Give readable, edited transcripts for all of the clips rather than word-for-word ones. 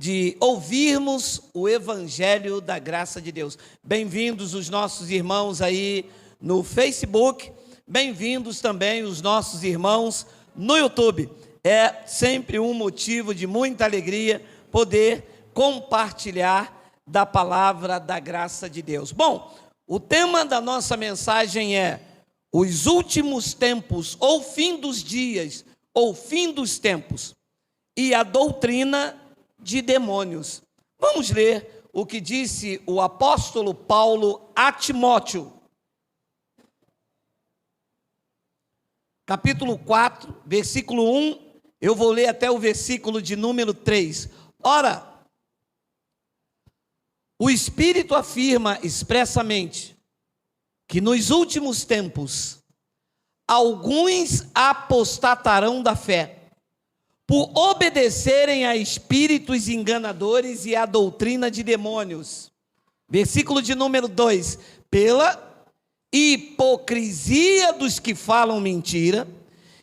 de ouvirmos o Evangelho da graça de Deus. Bem-vindos os nossos irmãos aí no Facebook, bem-vindos também os nossos irmãos no YouTube. É sempre um motivo de muita alegria poder compartilhar da palavra da graça de Deus. Bom, o tema da nossa mensagem é os últimos tempos, ou fim dos dias, ou fim dos tempos, e a doutrina de demônios. Vamos ler o que disse o apóstolo Paulo a Timóteo. Capítulo 4, versículo 1, eu vou ler até o versículo de número 3. Ora, o Espírito afirma expressamente que nos últimos tempos alguns apostatarão da fé, por obedecerem a espíritos enganadores e à doutrina de demônios. Versículo de número 2, pela hipocrisia dos que falam mentira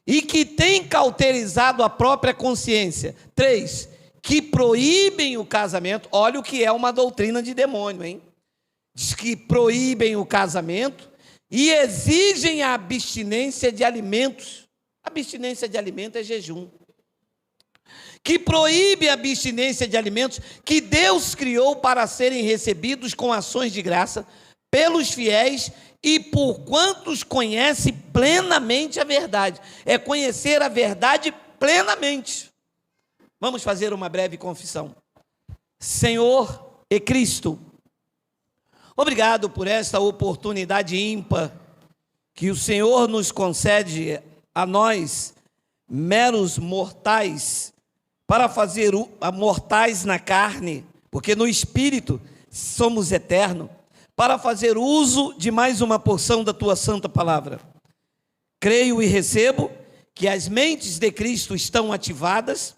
e que têm cauterizado a própria consciência. 3, que proíbem o casamento. Olha o que é uma doutrina de demônio, hein? Diz que proíbem o casamento e exigem a abstinência de alimentos. Abstinência de alimento é jejum. Que proíbe a abstinência de alimentos que Deus criou para serem recebidos com ações de graça pelos fiéis e por quantos conhecem plenamente a verdade. É conhecer a verdade plenamente. Vamos fazer uma breve confissão. Senhor e Cristo, obrigado por esta oportunidade ímpar que o Senhor nos concede a nós, meros mortais, para fazer mortais na carne, porque no Espírito somos eternos, para fazer uso de mais uma porção da Tua santa palavra. Creio e recebo que as mentes de Cristo estão ativadas,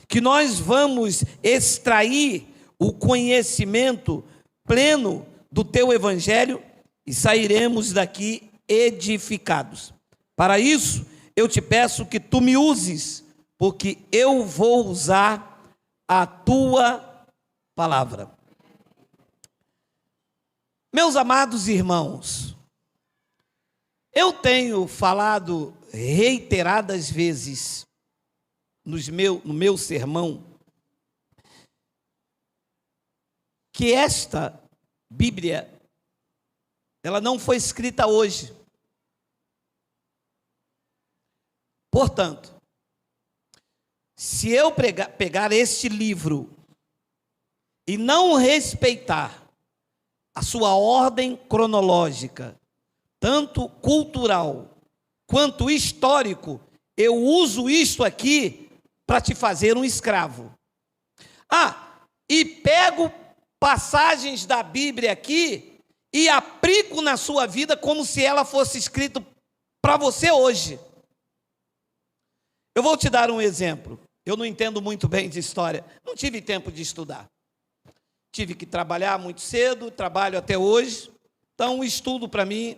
que nós vamos extrair o conhecimento pleno do Teu Evangelho e sairemos daqui edificados. Para isso, eu te peço que Tu me uses, porque eu vou usar a Tua palavra. Meus amados irmãos, eu tenho falado reiteradas vezes no meu sermão que esta Bíblia, ela não foi escrita hoje. Portanto, se eu pegar este livro e não respeitar a sua ordem cronológica, tanto cultural quanto histórico, eu uso isto aqui para te fazer um escravo. E pego passagens da Bíblia aqui e aplico na sua vida como se ela fosse escrita para você hoje. Eu vou te dar um exemplo. Eu não entendo muito bem de história. Não tive tempo de estudar. Tive que trabalhar muito cedo, trabalho até hoje. Então, o estudo para mim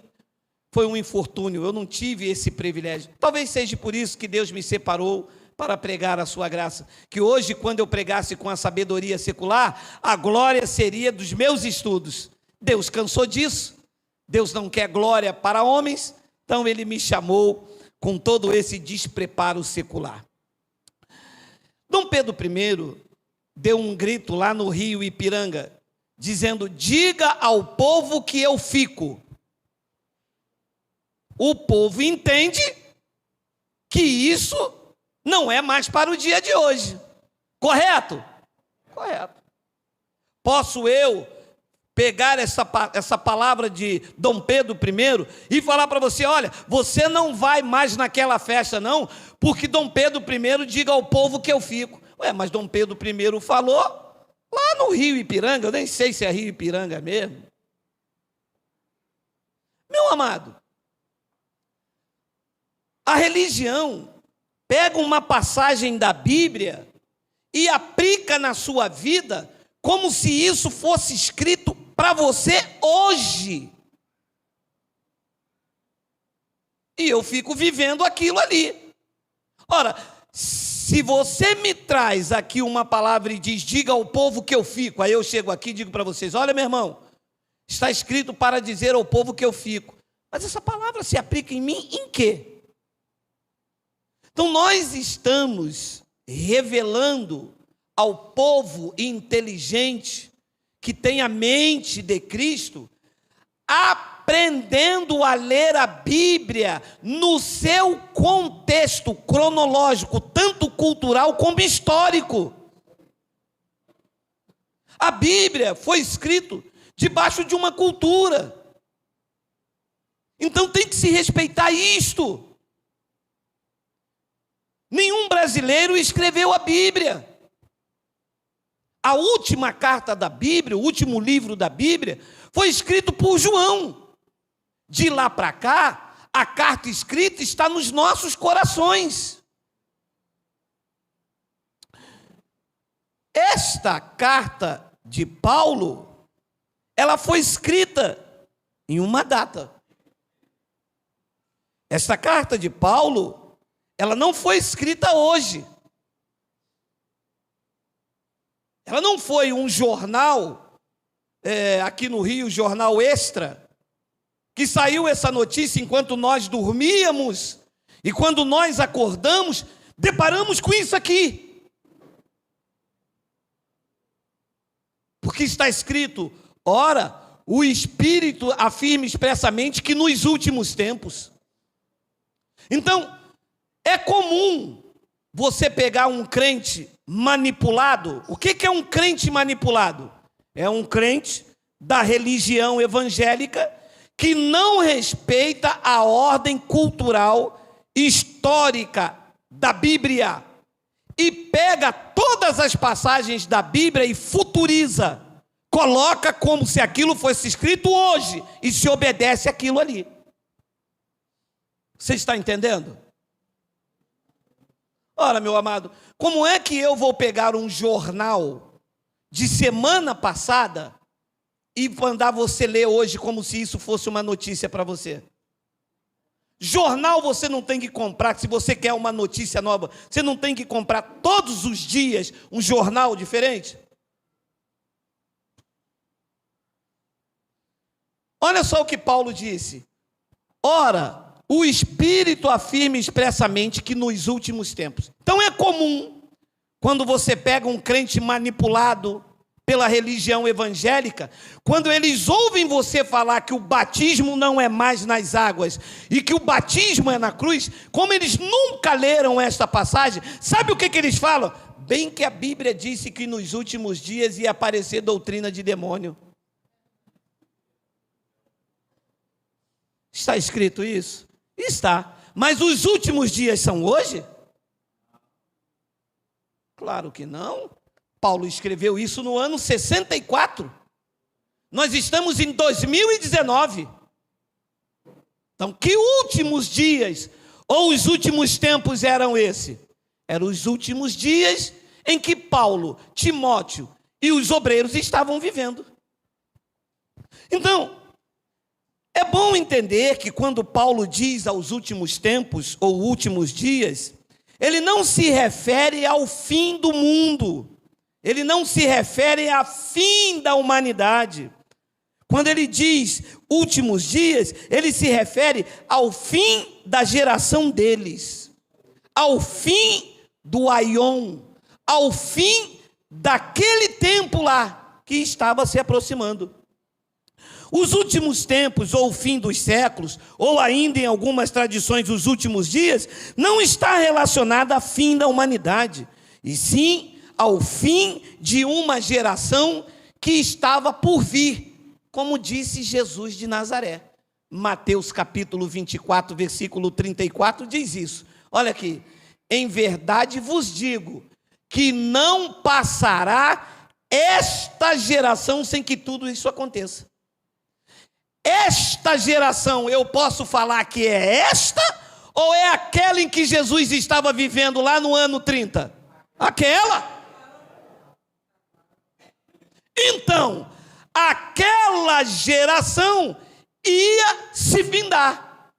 foi um infortúnio. Eu não tive esse privilégio. Talvez seja por isso que Deus me separou para pregar a sua graça. Que hoje, quando eu pregasse com a sabedoria secular, a glória seria dos meus estudos. Deus cansou disso. Deus não quer glória para homens. Então, Ele me chamou com todo esse despreparo secular. Dom Pedro I deu um grito lá no Rio Ipiranga, dizendo: diga ao povo que eu fico. O povo entende que isso não é mais para o dia de hoje. Correto? Correto. Posso eu pegar essa palavra de Dom Pedro I e falar para você: olha, você não vai mais naquela festa não, porque Dom Pedro I diga ao povo que eu fico. Mas Dom Pedro I falou lá no Rio Ipiranga, eu nem sei se é Rio Ipiranga mesmo. Meu amado, a religião pega uma passagem da Bíblia e aplica na sua vida como se isso fosse escrito para você hoje. E eu fico vivendo aquilo ali. Ora, Se você me traz aqui uma palavra e diz, diga ao povo que eu fico, aí eu chego aqui e digo para vocês, olha, meu irmão, está escrito para dizer ao povo que eu fico. Mas essa palavra se aplica em mim em quê? Então nós estamos revelando ao povo inteligente, que tem a mente de Cristo, aprendendo a ler a Bíblia no seu contexto cronológico, tanto cultural como histórico. A Bíblia foi escrita debaixo de uma cultura. Então tem que se respeitar isto. Nenhum brasileiro escreveu a Bíblia. A última carta da Bíblia, o último livro da Bíblia, foi escrito por João. De lá para cá, a carta escrita está nos nossos corações. Esta carta de Paulo, ela foi escrita em uma data. Esta carta de Paulo, ela não foi escrita hoje. Ela não foi um jornal, aqui no Rio, Jornal Extra, que saiu essa notícia enquanto nós dormíamos, e quando nós acordamos, deparamos com isso aqui. Porque está escrito, ora, o Espírito afirma expressamente que nos últimos tempos. Então, é comum você pegar um crente manipulado. O que é um crente manipulado? É um crente da religião evangélica que não respeita a ordem cultural histórica da Bíblia e pega todas as passagens da Bíblia e futuriza, coloca como se aquilo fosse escrito hoje e se obedece aquilo ali. Você está entendendo? Ora, meu amado, como é que eu vou pegar um jornal de semana passada e mandar você ler hoje como se isso fosse uma notícia para você? Jornal você não tem que comprar, se você quer uma notícia nova, você não tem que comprar todos os dias um jornal diferente? Olha só o que Paulo disse. Ora, o Espírito afirma expressamente que nos últimos tempos. Então é comum, quando você pega um crente manipulado pela religião evangélica, quando eles ouvem você falar que o batismo não é mais nas águas e que o batismo é na cruz, como eles nunca leram esta passagem, sabe o que eles falam? Bem que a Bíblia disse que nos últimos dias ia aparecer doutrina de demônio. Está escrito isso? Está. Mas os últimos dias são hoje? Claro que não. Paulo escreveu isso no ano 64. Nós estamos em 2019. Então, que últimos dias ou os últimos tempos eram esses? Eram os últimos dias em que Paulo, Timóteo e os obreiros estavam vivendo. Então, é bom entender que quando Paulo diz aos últimos tempos ou últimos dias, ele não se refere ao fim do mundo, ele não se refere ao fim da humanidade. Quando ele diz últimos dias, ele se refere ao fim da geração deles, ao fim do aion, ao fim daquele tempo lá que estava se aproximando. Os últimos tempos, ou o fim dos séculos, ou ainda em algumas tradições os últimos dias, não está relacionado ao fim da humanidade, e sim ao fim de uma geração que estava por vir, como disse Jesus de Nazaré. Mateus capítulo 24, versículo 34 diz isso. Olha aqui, em verdade vos digo que não passará esta geração sem que tudo isso aconteça. Esta geração, eu posso falar que é esta, ou é aquela em que Jesus estava vivendo lá no ano 30? Aquela. Então, aquela geração ia se findar.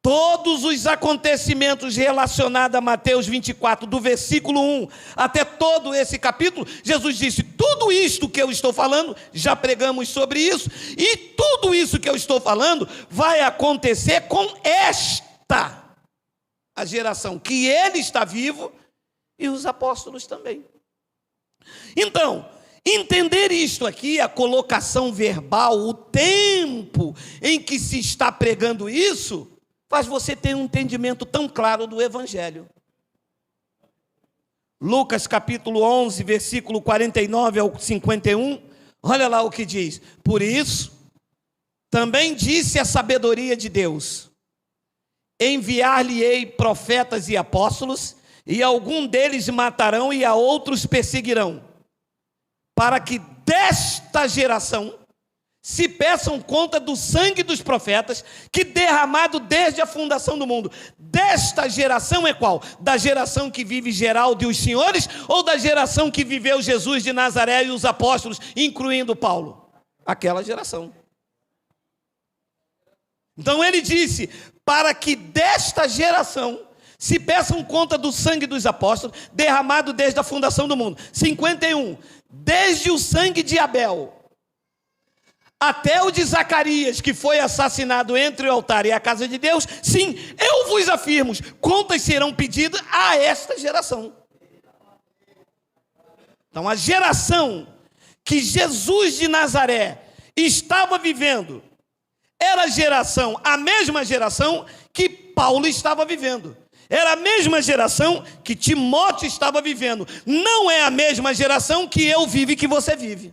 Todos os acontecimentos relacionados a Mateus 24, do versículo 1 até todo esse capítulo, Jesus disse: tudo isto que eu estou falando, já pregamos sobre isso, e tudo isso que eu estou falando vai acontecer com esta, a geração que ele está vivo e os apóstolos também. Então, entender isto aqui, a colocação verbal, o tempo em que se está pregando isso, faz você ter um entendimento tão claro do Evangelho. Lucas capítulo 11, versículo 49 ao 51, olha lá o que diz: por isso, também disse a sabedoria de Deus: enviar-lhe-ei profetas e apóstolos, e algum deles matarão e a outros perseguirão, para que desta geração se peçam conta do sangue dos profetas, que derramado desde a fundação do mundo. Desta geração é qual? Da geração que vive Geraldo e os senhores, ou da geração que viveu Jesus de Nazaré e os apóstolos, incluindo Paulo? Aquela geração. Então ele disse: para que desta geração se peçam conta do sangue dos apóstolos, derramado desde a fundação do mundo. 51. Desde o sangue de Abel até o de Zacarias, que foi assassinado entre o altar e a casa de Deus, sim, eu vos afirmo, contas serão pedidas a esta geração. Então, a geração que Jesus de Nazaré estava vivendo era a mesma geração que Paulo estava vivendo. Era a mesma geração que Timóteo estava vivendo. Não é a mesma geração que eu vivo e que você vive.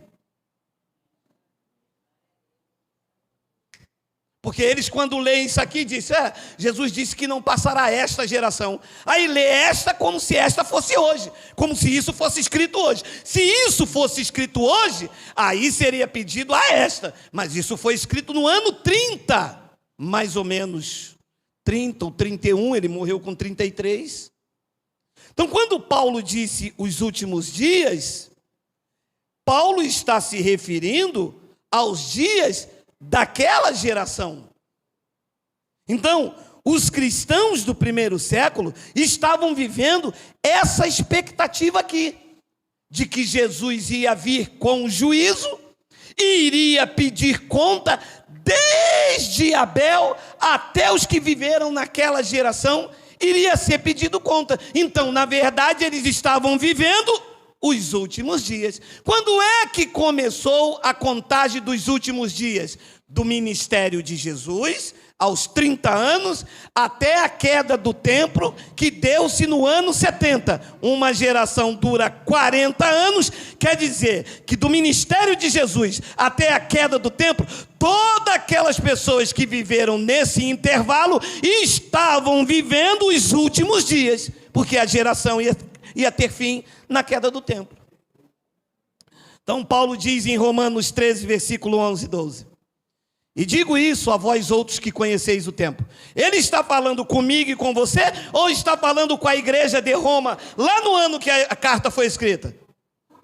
Porque eles, quando leem isso aqui, dizem: Jesus disse que não passará esta geração. Aí lê esta como se esta fosse hoje, como se isso fosse escrito hoje. Se isso fosse escrito hoje, aí seria pedido a esta. Mas isso foi escrito no ano 30, mais ou menos 30 ou 31, ele morreu com 33. Então, quando Paulo disse os últimos dias, Paulo está se referindo aos dias daquela geração. Então, os cristãos do primeiro século estavam vivendo essa expectativa aqui, de que Jesus ia vir com juízo e iria pedir conta desde Abel até os que viveram naquela geração, iria ser pedido conta. Então, na verdade, eles estavam vivendo os últimos dias. Quando é que começou a contagem dos últimos dias? Do ministério de Jesus, aos 30 anos, até a queda do templo, que deu-se no ano 70. Uma geração dura 40 anos, quer dizer que do ministério de Jesus até a queda do templo, todas aquelas pessoas que viveram nesse intervalo estavam vivendo os últimos dias, porque a geração ia ter fim na queda do templo. Então Paulo diz em Romanos 13, versículo 11 e 12: e digo isso a vós outros que conheceis o tempo. Ele está falando comigo e com você, ou está falando com a igreja de Roma, lá no ano que a carta foi escrita?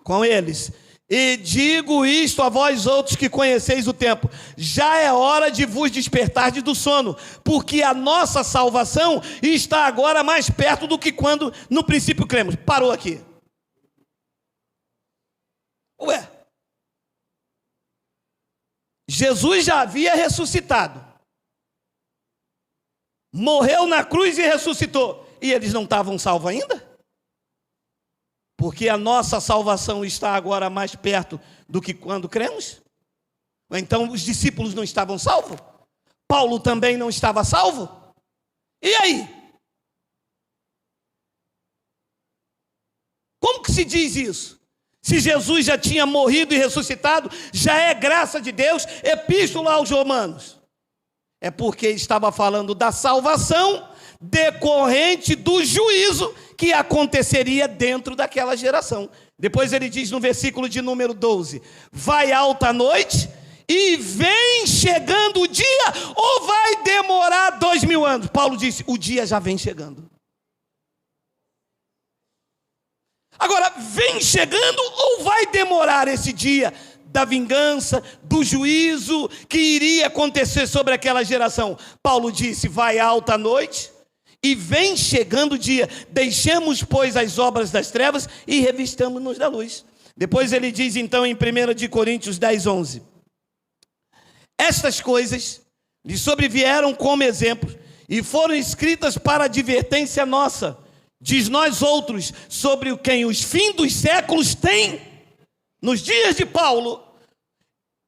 Com eles. E digo isto a vós outros que conheceis o tempo: já é hora de vos despertardes do sono, porque a nossa salvação está agora mais perto do que quando no princípio cremos. Parou aqui. Ué, Jesus já havia ressuscitado, morreu na cruz e ressuscitou, e eles não estavam salvos ainda? Porque a nossa salvação está agora mais perto do que quando cremos? Então os discípulos não estavam salvos? Paulo também não estava salvo? E aí? Como que se diz isso? Se Jesus já tinha morrido e ressuscitado, já é graça de Deus. Epístola aos Romanos. É porque estava falando da salvação decorrente do juízo que aconteceria dentro daquela geração. Depois ele diz no versículo de número 12: vai alta a noite e vem chegando o dia, ou vai demorar 2000 anos? Paulo disse: o dia já vem chegando. Agora, vem chegando ou vai demorar esse dia da vingança, do juízo que iria acontecer sobre aquela geração. Paulo disse: vai alta a noite e vem chegando o dia. Deixemos, pois, as obras das trevas e revistamos-nos da luz. Depois ele diz então em 1 Coríntios 10:11: estas coisas lhe sobrevieram como exemplo e foram escritas para advertência nossa, diz nós outros, sobre quem os fins dos séculos têm. Nos dias de Paulo,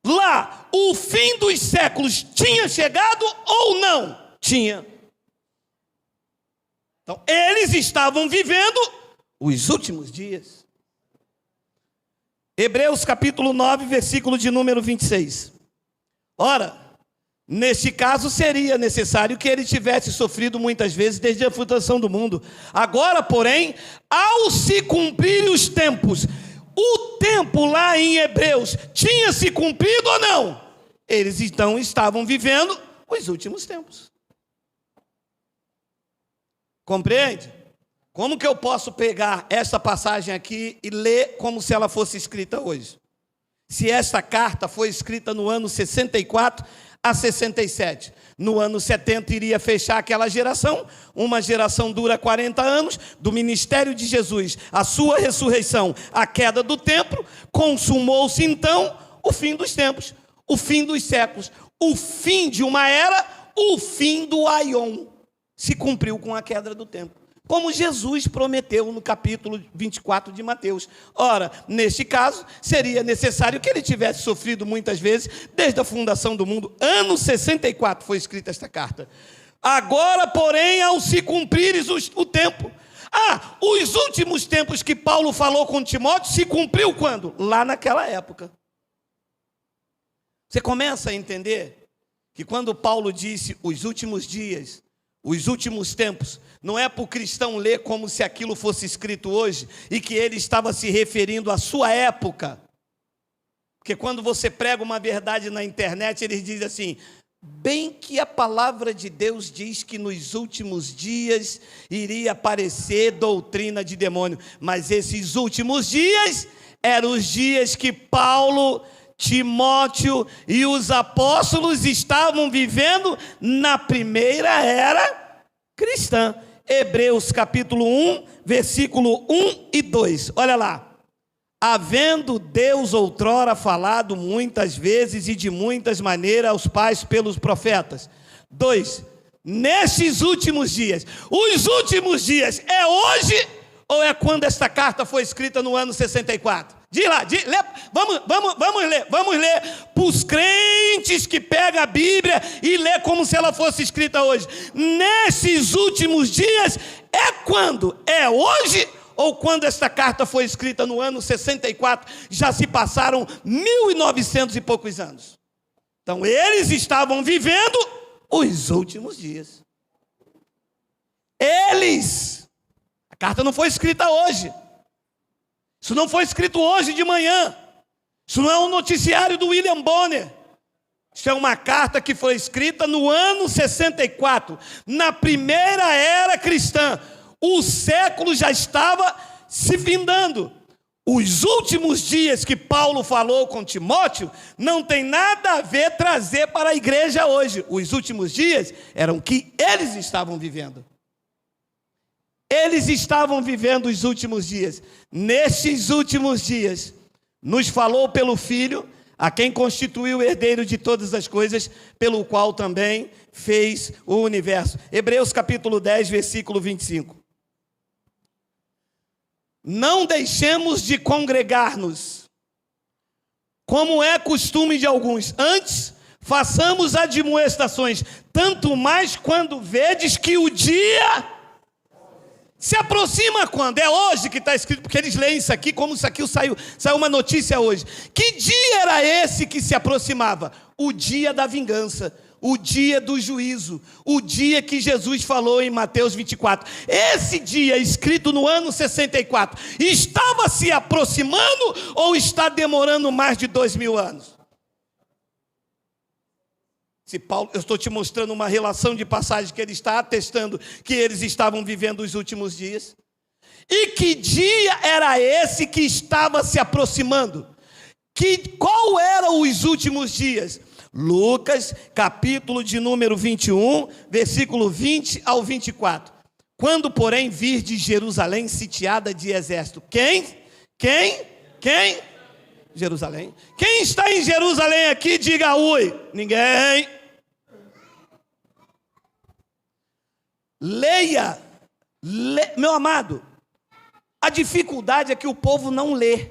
lá, o fim dos séculos tinha chegado ou não? Tinha. Então, eles estavam vivendo os últimos dias. Hebreus capítulo 9, versículo de número 26. Ora, neste caso seria necessário que ele tivesse sofrido muitas vezes desde a fundação do mundo. Agora, porém, ao se cumprir os tempos, o tempo lá em Hebreus tinha se cumprido ou não? Eles então estavam vivendo os últimos tempos. Compreende? Como que eu posso pegar essa passagem aqui e ler como se ela fosse escrita hoje? Se esta carta foi escrita no ano 64 a 67, no ano 70 iria fechar aquela geração. Uma geração dura 40 anos, do ministério de Jesus, a sua ressurreição, a queda do templo. Consumou-se então o fim dos tempos, o fim dos séculos, o fim de uma era, o fim do aion. Se cumpriu com a queda do templo, como Jesus prometeu no capítulo 24 de Mateus. Ora, neste caso, seria necessário que ele tivesse sofrido muitas vezes, desde a fundação do mundo. Ano 64 foi escrita esta carta. Agora, porém, ao se cumprires o tempo. Os últimos tempos que Paulo falou com Timóteo se cumpriu quando? Lá naquela época. Você começa a entender que quando Paulo disse os últimos dias, os últimos tempos, não é para o cristão ler como se aquilo fosse escrito hoje e que ele estava se referindo à sua época. Porque quando você prega uma verdade na internet, eles dizem assim: bem que a palavra de Deus diz que nos últimos dias iria aparecer doutrina de demônio. Mas esses últimos dias eram os dias que Paulo, Timóteo e os apóstolos estavam vivendo na primeira era cristã. Hebreus capítulo 1, versículo 1 e 2. Olha lá. Havendo Deus outrora falado muitas vezes e de muitas maneiras aos pais pelos profetas. 2. Nestes últimos dias. Os últimos dias é hoje ou é quando esta carta foi escrita no ano 64? Diz lá, vamos ler para os crentes que pegam a Bíblia e lê como se ela fosse escrita hoje. Nesses últimos dias é quando? É hoje ou quando esta carta foi escrita no ano 64? Já se passaram 1900 e poucos anos. Então eles estavam vivendo os últimos dias. A carta não foi escrita hoje. Isso não foi escrito hoje de manhã. Isso não é um noticiário do William Bonner. Isso é uma carta que foi escrita no ano 64, na primeira era cristã. O século já estava se findando. Os últimos dias que Paulo falou com Timóteo não tem nada a ver trazer para a igreja hoje. Os últimos dias eram que eles estavam vivendo. Eles estavam vivendo os últimos dias. Nestes últimos dias, nos falou pelo Filho, a quem constituiu o herdeiro de todas as coisas, pelo qual também fez o universo. Hebreus capítulo 10, versículo 25. Não deixemos de congregar-nos, como é costume de alguns. Antes, façamos admoestações, tanto mais quando vedes que o dia se aproxima. Quando? É hoje que está escrito, porque eles leem isso aqui como isso aqui saiu uma notícia hoje. Que dia era esse que se aproximava? O dia da vingança, o dia do juízo, o dia que Jesus falou em Mateus 24. Esse dia, escrito no ano 64, estava se aproximando ou está demorando mais de 2000 anos? Se Paulo, eu estou te mostrando uma relação de passagem que ele está atestando que eles estavam vivendo os últimos dias. E que dia era esse que estava se aproximando? Qual eram os últimos dias? Lucas, capítulo de número 21, versículo 20 ao 24. Quando, porém, virdes Jerusalém sitiada de exército. Quem? Jerusalém. Quem está em Jerusalém aqui, diga ui. Ninguém. Leia. Meu amado, a dificuldade é que o povo não lê.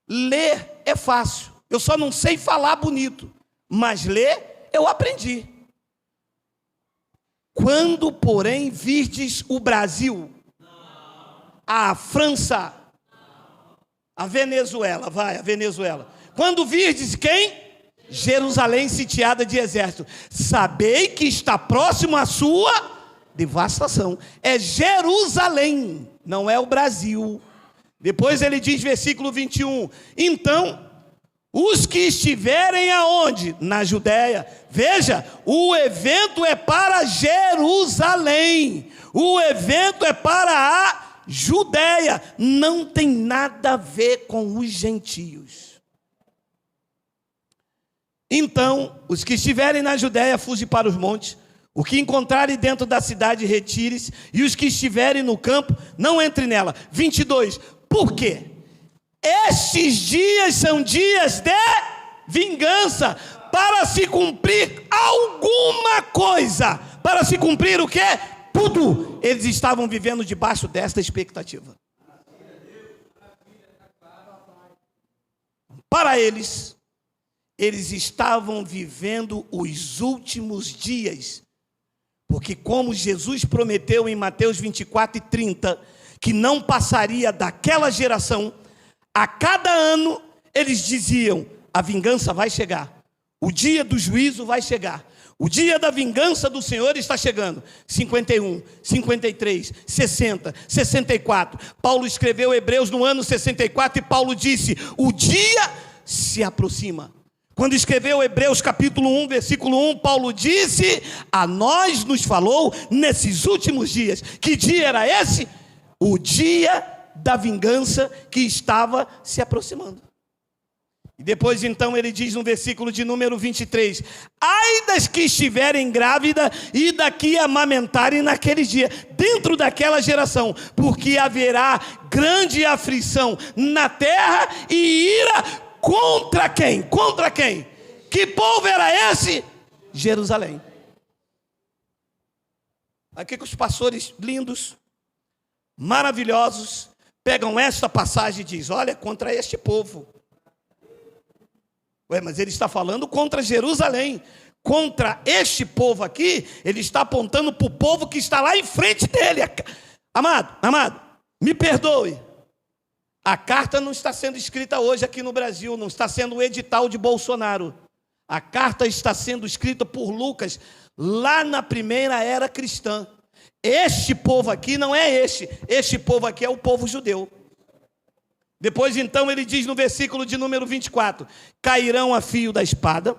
Ler é fácil. Eu só não sei falar bonito. Mas ler, eu aprendi. Quando, porém, virdes o Brasil, a França, a Venezuela, a Venezuela. Quando virdes quem? Jerusalém sitiada de exército. Sabei que está próximo à sua devastação. É Jerusalém, não é o Brasil. Depois ele diz, versículo 21, então, os que estiverem aonde? Na Judéia. Veja, o evento é para Jerusalém. O evento é para a Judéia. Não tem nada a ver com os gentios. Então, os que estiverem na Judéia, fuge para os montes. O que encontrarem dentro da cidade, retire-se. E os que estiverem no campo, não entre nela. 22. Por quê? Estes dias são dias de vingança, para se cumprir alguma coisa. Para se cumprir o quê? Tudo. Eles estavam vivendo debaixo desta expectativa. Para eles estavam vivendo os últimos dias. Porque como Jesus prometeu em Mateus 24 e 30, que não passaria daquela geração, a cada ano eles diziam, a vingança vai chegar, o dia do juízo vai chegar, o dia da vingança do Senhor está chegando. 51, 53, 60, 64. Paulo escreveu Hebreus no ano 64 e Paulo disse, o dia se aproxima. Quando escreveu Hebreus capítulo 1, versículo 1, Paulo disse, a nós nos falou nesses últimos dias. Que dia era esse? O dia da vingança que estava se aproximando. E depois então ele diz no versículo de número 23, ai das que estiverem grávidas e daqui amamentarem naquele dia, dentro daquela geração, porque haverá grande aflição na terra e ira contra quem? Contra quem? Que povo era esse? Jerusalém. Aqui que os pastores lindos, maravilhosos, pegam esta passagem e dizem, olha, contra este povo. Ué, mas ele está falando contra Jerusalém. Contra este povo aqui, ele está apontando para o povo que está lá em frente dele. Amado, me perdoe. A carta não está sendo escrita hoje aqui no Brasil, não está sendo o edital de Bolsonaro. A carta está sendo escrita por Lucas, lá na primeira era cristã. Este povo aqui não é este povo aqui é o povo judeu. Depois então ele diz no versículo de número 24, cairão a fio da espada,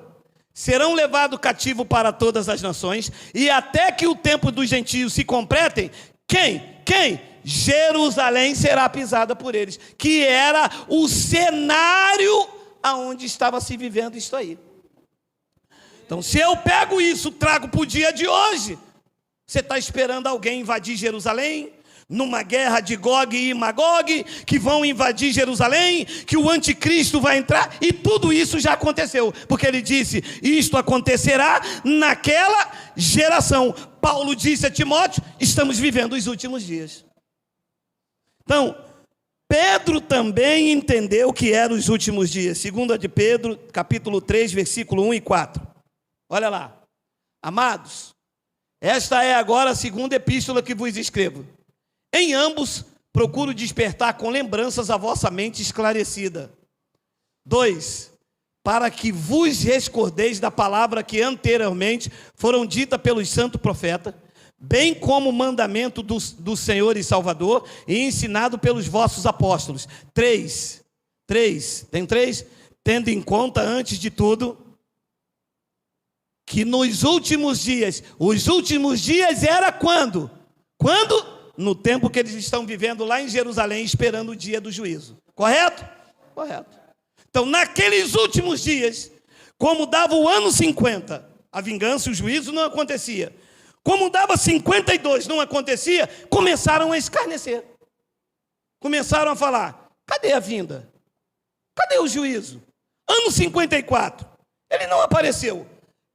serão levados cativo para todas as nações, e até que o tempo dos gentios se completem, quem? Jerusalém será pisada por eles, que era o cenário aonde estava se vivendo isso aí. Então, se eu pego isso, trago para o dia de hoje, você está esperando alguém invadir Jerusalém? Numa guerra de Gog e Magog, que vão invadir Jerusalém, que o anticristo vai entrar, e tudo isso já aconteceu, porque ele disse, isto acontecerá naquela geração. Paulo disse a Timóteo, estamos vivendo os últimos dias. Então, Pedro também entendeu o que eram os últimos dias. 2 de Pedro, capítulo 3, versículo 1 e 4. Olha lá. Amados, esta é agora a segunda epístola que vos escrevo. Em ambos, procuro despertar com lembranças a vossa mente esclarecida. 2. Para que vos recordeis da palavra que anteriormente foram dita pelos santos profetas, bem como o mandamento do Senhor e Salvador, e ensinado pelos vossos apóstolos. 3. Tem 3? Tendo em conta, antes de tudo, que nos últimos dias, os últimos dias era quando? No tempo que eles estão vivendo lá em Jerusalém, esperando o dia do juízo. Correto? Correto. Então, naqueles últimos dias, como dava o ano 50, a vingança e o juízo não acontecia. Como dava 52, não acontecia, começaram a escarnecer. Começaram a falar, cadê a vinda? Cadê o juízo? Ano 54, ele não apareceu.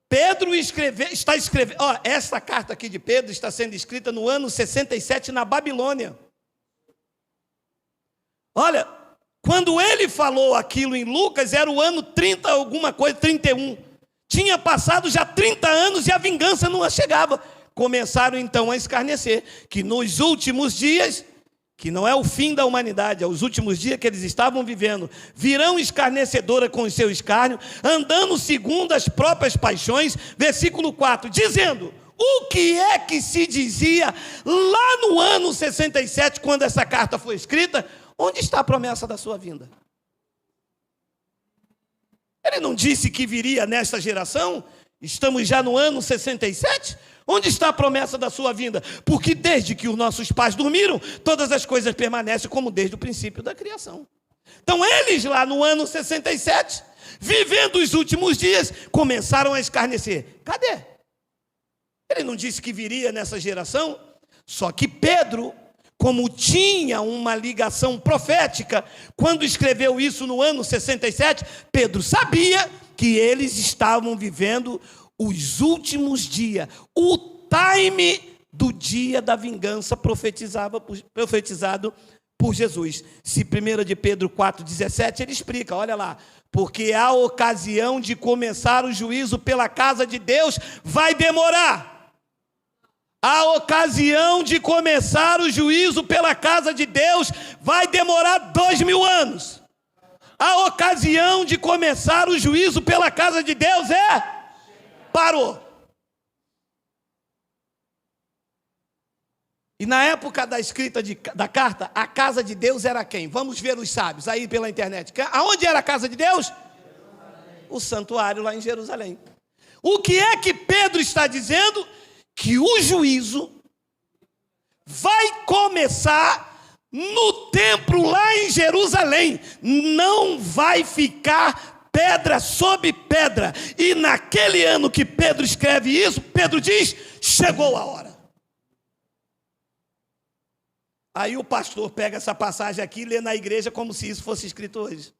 Pedro está escrevendo, esta carta aqui de Pedro está sendo escrita no ano 67 na Babilônia. Olha, quando ele falou aquilo em Lucas, era o ano 30 alguma coisa, 31. Tinha passado já 30 anos e a vingança não chegava. Começaram então a escarnecer, que nos últimos dias, que não é o fim da humanidade, é os últimos dias que eles estavam vivendo, virão escarnecedora com o seu escárnio, andando segundo as próprias paixões, versículo 4, dizendo, o que é que se dizia lá no ano 67, quando essa carta foi escrita? Onde está a promessa da sua vinda? Ele não disse que viria nesta geração? Estamos já no ano 67? Onde está a promessa da sua vinda? Porque desde que os nossos pais dormiram, todas as coisas permanecem como desde o princípio da criação. Então eles lá no ano 67, vivendo os últimos dias, começaram a escarnecer. Cadê? Ele não disse que viria nessa geração? Só que Pedro, como tinha uma ligação profética, quando escreveu isso no ano 67, Pedro sabia que eles estavam vivendo os últimos dias, o time do dia da vingança profetizado por Jesus. Se 1 de Pedro 4,17, ele explica, olha lá, porque a ocasião de começar o juízo pela casa de Deus vai demorar. A ocasião de começar o juízo pela casa de Deus vai demorar 2000 anos. A ocasião de começar o juízo pela casa de Deus parou. E na época da escrita da carta, a casa de Deus era quem? Vamos ver os sábios aí pela internet. Aonde era a casa de Deus? O santuário lá em Jerusalém. O que é que Pedro está dizendo? Que o juízo vai começar no templo lá em Jerusalém. Não vai ficar pedra sobre pedra. E naquele ano que Pedro escreve isso, Pedro diz, chegou a hora. Aí o pastor pega essa passagem aqui e lê na igreja como se isso fosse escrito hoje.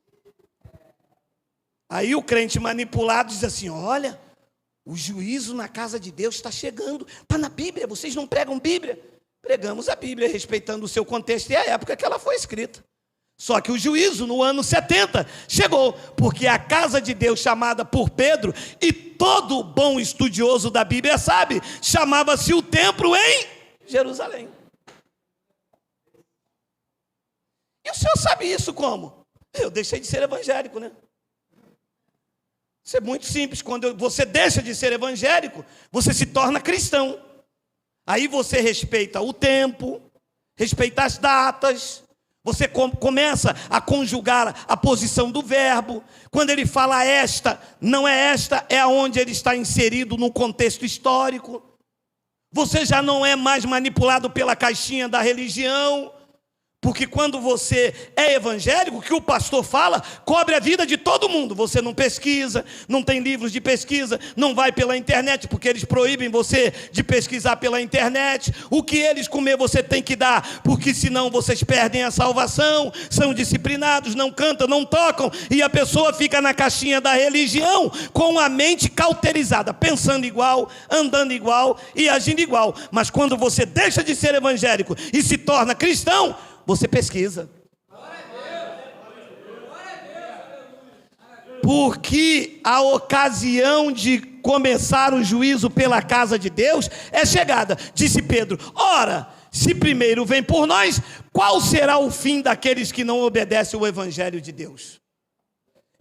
Aí o crente manipulado diz assim, olha, o juízo na casa de Deus está chegando. Está na Bíblia, vocês não pregam Bíblia? Pregamos a Bíblia, respeitando o seu contexto e a época que ela foi escrita. Só que o juízo no ano 70 chegou, porque a casa de Deus chamada por Pedro, e todo bom estudioso da Bíblia sabe, chamava-se o templo em Jerusalém. E o senhor sabe isso como? Eu deixei de ser evangélico, né? Isso é muito simples, quando você deixa de ser evangélico, você se torna cristão. Aí você respeita o tempo, respeita as datas, você começa a conjugar a posição do verbo. Quando ele fala esta, não é esta, é aonde ele está inserido no contexto histórico. Você já não é mais manipulado pela caixinha da religião. Porque quando você é evangélico, o que o pastor fala, cobre a vida de todo mundo. Você não pesquisa, não tem livros de pesquisa, não vai pela internet, porque eles proíbem você de pesquisar pela internet. O que eles comer você tem que dar, porque senão vocês perdem a salvação. São disciplinados, não cantam, não tocam, e a pessoa fica na caixinha da religião, com a mente cauterizada, pensando igual, andando igual e agindo igual. Mas quando você deixa de ser evangélico e se torna cristão, você pesquisa. Porque a ocasião de começar o juízo pela casa de Deus é chegada. Disse Pedro, ora, se primeiro vem por nós, qual será o fim daqueles que não obedecem o evangelho de Deus?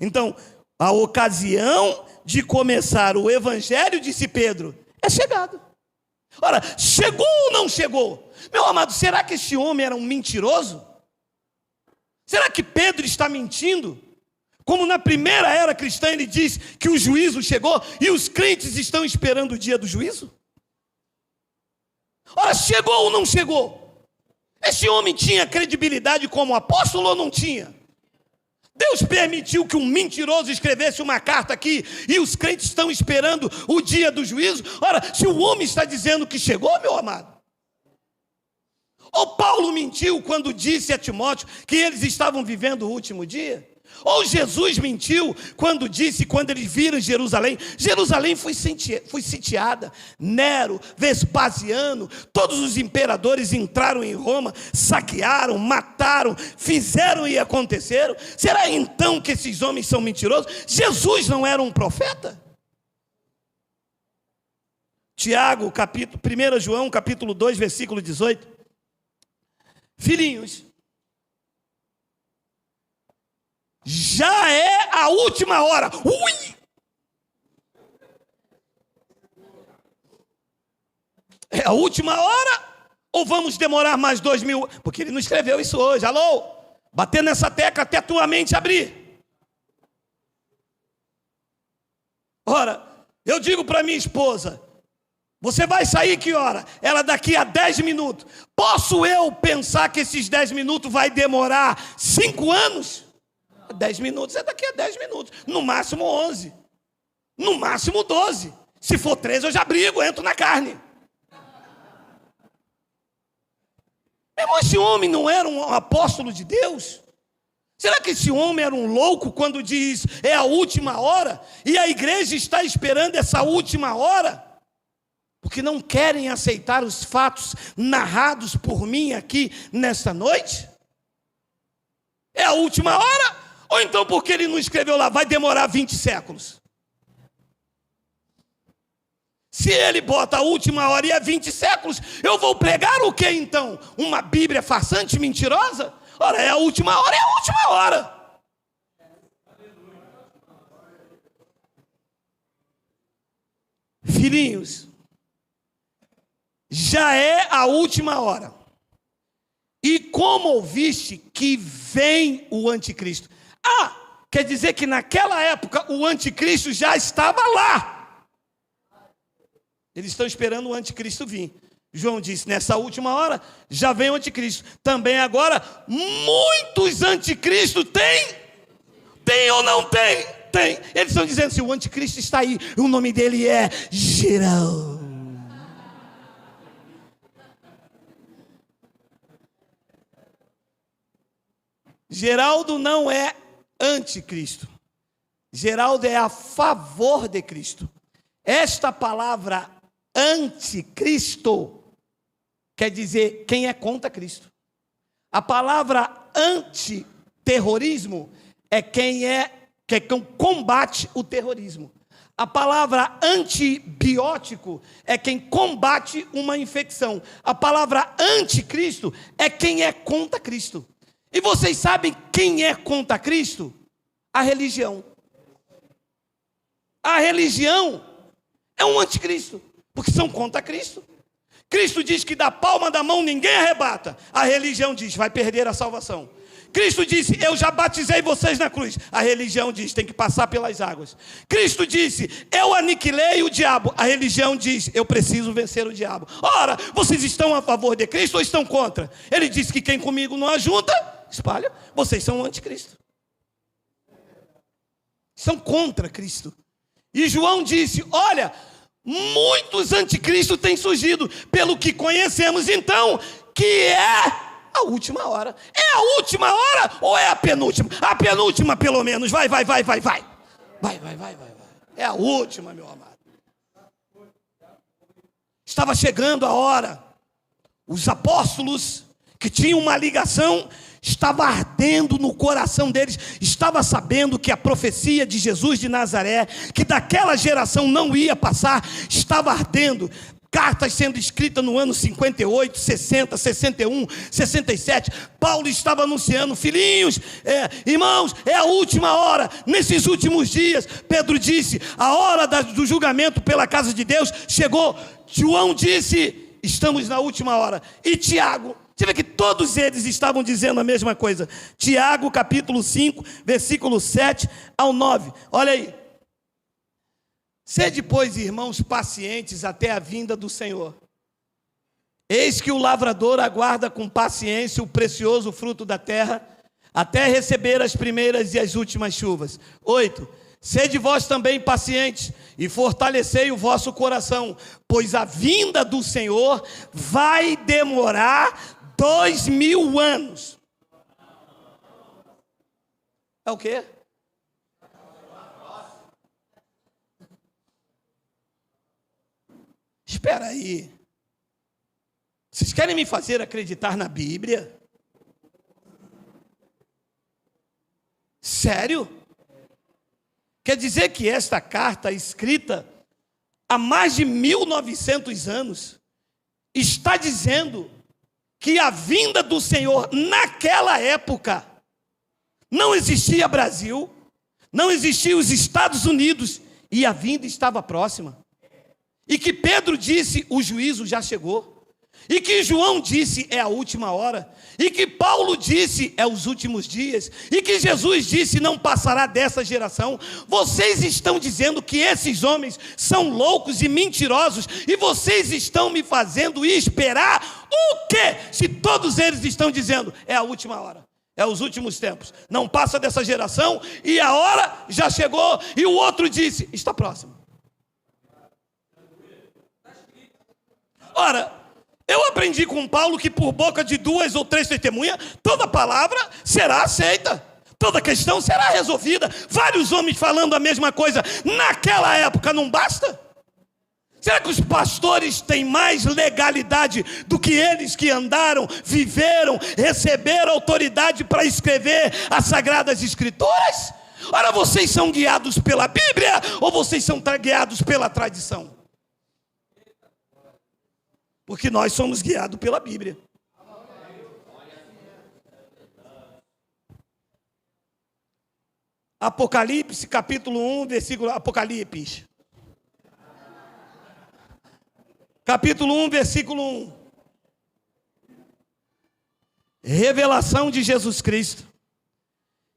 Então, a ocasião de começar o evangelho, disse Pedro, é chegada. Ora, chegou ou não chegou? Meu amado, será que esse homem era um mentiroso? Será que Pedro está mentindo? Como na primeira era cristã ele diz que o juízo chegou e os crentes estão esperando o dia do juízo? Ora, chegou ou não chegou? Esse homem tinha credibilidade como apóstolo ou não tinha? Deus permitiu que um mentiroso escrevesse uma carta aqui e os crentes estão esperando o dia do juízo? Ora, se o homem está dizendo que chegou, meu amado. Ou Paulo mentiu quando disse a Timóteo que eles estavam vivendo o último dia? Ou Jesus mentiu quando disse, quando eles viram Jerusalém foi sitiada. Nero, Vespasiano, todos os imperadores entraram em Roma, saquearam, mataram, fizeram e aconteceram. Será então que esses homens são mentirosos? Jesus não era um profeta? Tiago, 1 João, capítulo 2, versículo 18. Filhinhos, já é a última hora. Ui! É a última hora? Ou vamos demorar mais 2000? Porque ele não escreveu isso hoje. Alô? Bater nessa tecla até a tua mente abrir. Ora, eu digo para minha esposa: você vai sair que hora? Ela, daqui a 10 minutos. Posso eu pensar que esses 10 minutos vai demorar 5 anos? 10 minutos é daqui a 10 minutos. No máximo 11. No máximo 12. Se for 13 eu já brigo, entro na carne. Meu irmão, esse homem não era um apóstolo de Deus? Será que esse homem era um louco quando diz é a última hora? E a igreja está esperando essa última hora? Porque não querem aceitar os fatos narrados por mim aqui nesta noite? É a última hora? Ou então porque ele não escreveu lá, vai demorar 20 séculos? Se ele bota a última hora e é 20 séculos, eu vou pregar o que então? Uma Bíblia farsante, mentirosa? Ora, é a última hora, é a última hora. Filhinhos, já é a última hora. E como ouviste que vem o anticristo? Quer dizer que naquela época o anticristo já estava lá. Eles estão esperando o anticristo vir. João disse, nessa última hora já vem o anticristo. Também agora, muitos anticristos tem ou não tem? Tem. Eles estão dizendo assim, o anticristo está aí, o nome dele é Geraldo. Geraldo não é anticristo. Geraldo é a favor de Cristo. Esta palavra anticristo quer dizer quem é contra Cristo. A palavra antiterrorismo é quem combate o terrorismo. A palavra antibiótico é quem combate uma infecção. A palavra anticristo é quem é contra Cristo. E vocês sabem quem é contra Cristo? A religião. A religião é um anticristo, porque são contra Cristo. Cristo diz que da palma da mão ninguém arrebata. A religião diz, vai perder a salvação. Cristo disse, eu já batizei vocês na cruz. A religião diz, tem que passar pelas águas. Cristo disse, eu aniquilei o diabo. A religião diz, eu preciso vencer o diabo. Ora, vocês estão a favor de Cristo ou estão contra? Ele disse que quem comigo não ajunta, espalha. Vocês são o anticristo. São contra Cristo. E João disse, olha, muitos anticristos têm surgido, pelo que conhecemos então, que é a última hora. É a última hora ou é a penúltima? A penúltima pelo menos, vai. Vai. É a última, meu amado. Estava chegando a hora. Os apóstolos que tinham uma ligação, estava ardendo no coração deles, estava sabendo que a profecia de Jesus de Nazaré, que daquela geração não ia passar, estava ardendo. Cartas sendo escritas no ano 58, 60, 61, 67. Paulo estava anunciando, filhinhos, irmãos, é a última hora. Nesses últimos dias, Pedro disse, a hora do julgamento pela casa de Deus chegou. João disse, estamos na última hora. E Tiago, você vê que todos eles estavam dizendo a mesma coisa. Tiago, capítulo 5, versículo 7 ao 9. Olha aí. Sede, pois, irmãos, pacientes até a vinda do Senhor. Eis que o lavrador aguarda com paciência o precioso fruto da terra, até receber as primeiras e as últimas chuvas. 8. Sede vós também pacientes e fortalecei o vosso coração, pois a vinda do Senhor vai demorar 2000 anos. É o quê? Espera aí. Vocês querem me fazer acreditar na Bíblia? Sério? Quer dizer que esta carta, escrita há mais de 1900 anos, está dizendo que a vinda do Senhor naquela época não existia Brasil, não existia os Estados Unidos, e a vinda estava próxima. E que Pedro disse, o juízo já chegou. E que João disse, é a última hora. E que Paulo disse, é os últimos dias. E que Jesus disse, não passará dessa geração. Vocês estão dizendo que esses homens são loucos e mentirosos. E vocês estão me fazendo esperar o quê? Se todos eles estão dizendo, é a última hora. É os últimos tempos. Não passa dessa geração e a hora já chegou. E o outro disse, está próximo. Ora, eu aprendi com Paulo que por boca de 2 ou 3 testemunhas, toda palavra será aceita, toda questão será resolvida. Vários homens falando a mesma coisa naquela época, não basta? Será que os pastores têm mais legalidade do que eles que andaram, viveram, receberam autoridade para escrever as Sagradas Escrituras? Ora, vocês são guiados pela Bíblia ou vocês são guiados pela tradição? Porque nós somos guiados pela Bíblia. Apocalipse, capítulo 1, versículo... Apocalipse. Capítulo 1, versículo 1. Revelação de Jesus Cristo,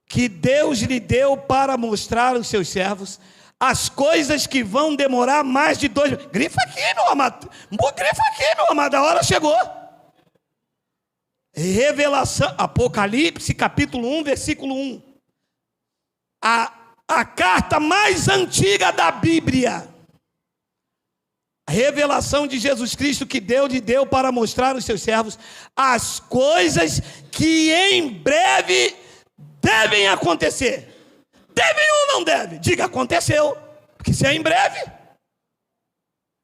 que Deus lhe deu para mostrar aos seus servos as coisas que vão demorar mais de 2... Grifa aqui, meu amado. Grifa aqui, meu amado. A hora chegou. Revelação, Apocalipse, capítulo 1, versículo 1. A carta mais antiga da Bíblia. A revelação de Jesus Cristo que Deus lhe deu para mostrar aos seus servos as coisas que em breve devem acontecer. Devem ou não devem? Diga, aconteceu. Porque se é em breve.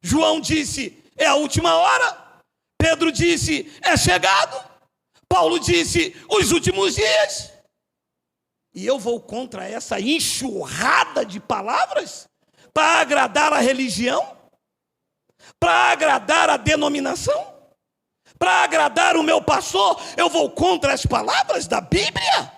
João disse, é a última hora. Pedro disse, é chegado. Paulo disse, os últimos dias. E eu vou contra essa enxurrada de palavras para agradar a religião, para agradar a denominação, para agradar o meu pastor. Eu vou contra as palavras da Bíblia.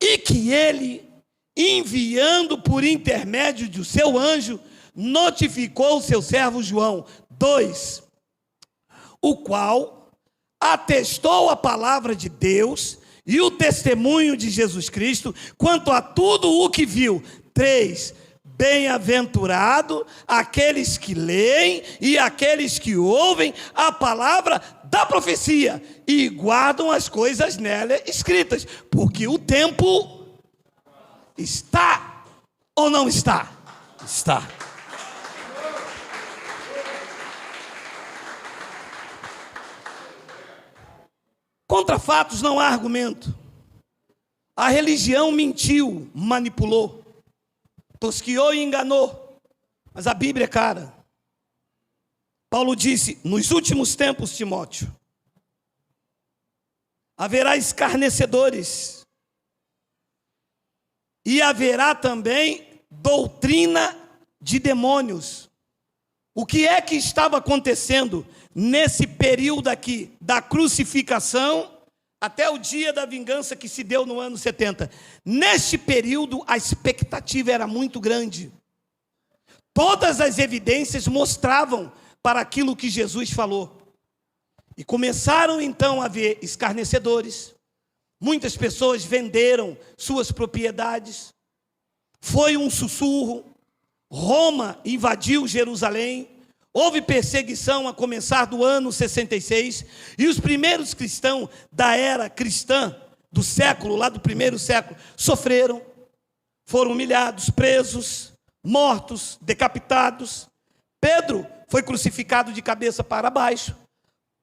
E que ele, enviando por intermédio do seu anjo, notificou o seu servo João. 2. O qual atestou a palavra de Deus e o testemunho de Jesus Cristo quanto a tudo o que viu. 3. Bem-aventurado aqueles que leem e aqueles que ouvem a palavra da profecia e guardam as coisas nela escritas, porque o tempo está ou não está? Está. Contra fatos não há argumento. A religião mentiu, manipulou, tosquiou e enganou. Mas a Bíblia é cara. Paulo disse, nos últimos tempos, Timóteo, haverá escarnecedores. E haverá também doutrina de demônios. O que é que estava acontecendo nesse período aqui, da crucificação até o dia da vingança que se deu no ano 70? Neste período, a expectativa era muito grande. Todas as evidências mostravam para aquilo que Jesus falou. E começaram então a haver escarnecedores. Muitas pessoas venderam suas propriedades. Foi um sussurro. Roma invadiu Jerusalém. houve perseguição a começar do ano 66, e os primeiros cristãos da era cristã, do século, lá do primeiro século, sofreram, foram humilhados, presos, mortos, decapitados. Pedro foi crucificado de cabeça para baixo.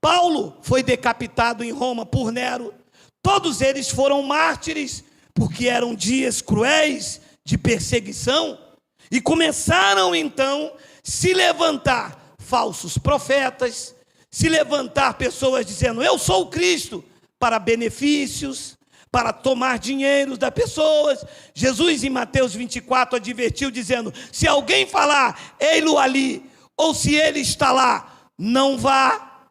Paulo foi decapitado em Roma por Nero. Todos eles foram mártires, porque eram dias cruéis de perseguição, e começaram então se levantar falsos profetas, se levantar pessoas dizendo: eu sou o Cristo, para benefícios, para tomar dinheiro das pessoas. Jesus, em Mateus 24, advertiu dizendo: se alguém falar, ei-lo ali, ou se ele está lá, não vá.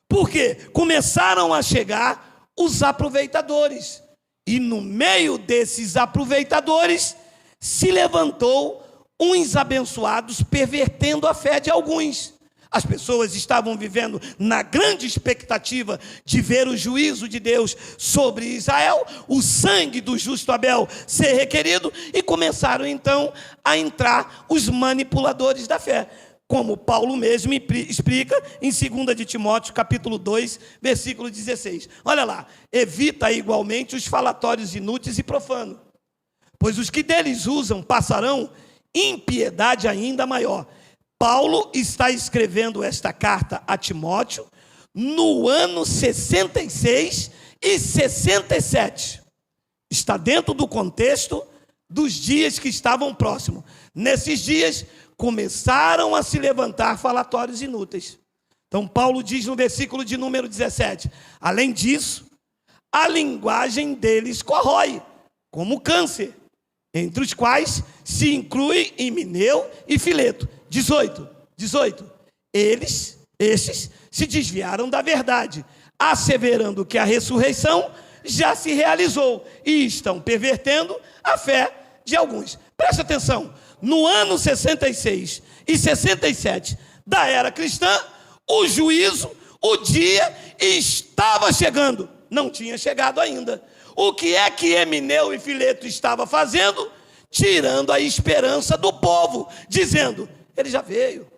Por quê? Começaram a chegar os aproveitadores, e no meio desses aproveitadores se levantou uns abençoados, pervertendo a fé de alguns. As pessoas estavam vivendo na grande expectativa de ver o juízo de Deus sobre Israel, o sangue do justo Abel ser requerido, e começaram então a entrar os manipuladores da fé, como Paulo mesmo explica em 2 de Timóteo, capítulo 2, versículo 16. Olha lá: evita igualmente os falatórios inúteis e profanos, pois os que deles usam passarão impiedade ainda maior. Paulo está escrevendo esta carta a Timóteo no ano 66 e 67. Está dentro do contexto dos dias que estavam próximos. Nesses dias começaram a se levantar falatórios inúteis. Então Paulo diz no versículo de número 17: além disso, a linguagem deles corrói, como câncer, entre os quais se inclui Himeneu e Fileto. 18. Estes se desviaram da verdade, asseverando que a ressurreição já se realizou, e estão pervertendo a fé de alguns. Preste atenção: no ano 66 e 67 da era cristã, o juízo, o dia estava chegando. Não tinha chegado ainda. O que é que Himeneu e Fileto estavam fazendo? Tirando a esperança do povo, dizendo: ele já veio,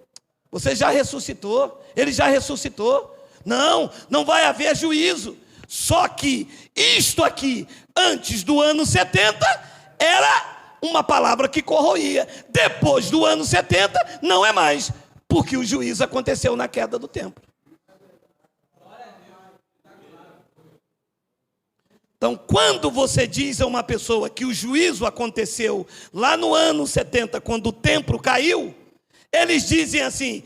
você já ressuscitou, ele já ressuscitou. Não vai haver juízo. Só que isto aqui, antes do ano 70, era uma palavra que corroía. Depois do ano 70, não é mais, porque o juízo aconteceu na queda do templo. Então, quando você diz a uma pessoa que o juízo aconteceu lá no ano 70, quando o templo caiu, eles dizem assim: